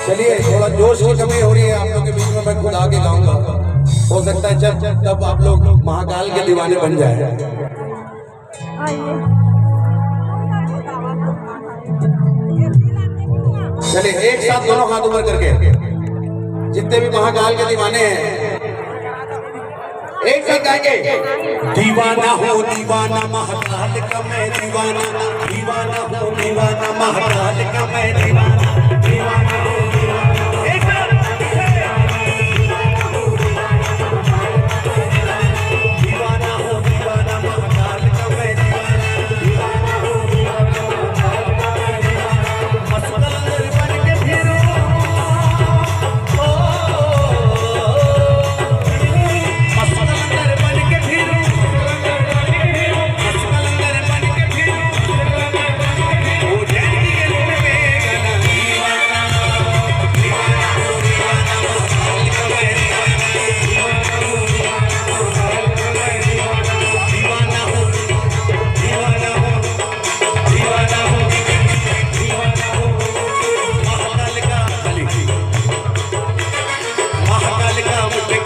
चलिए थोड़ा जोश की कमी हो रही है आप लोग के बीच में, मैं खुद आके गाऊंगा। हो सकता है जब आप लोग महाकाल के दीवाने बन जाए। चलिए एक साथ दोनों हाथ ऊपर करके जितने भी महाकाल के दीवाने हैं एक साथ गाएंगे। दीवाना हो दीवाना महाकाल का मैं दीवाना, दीवाना हो दीवाना महाकाल का मैं दीवाना, दीवाना हो महाकाल का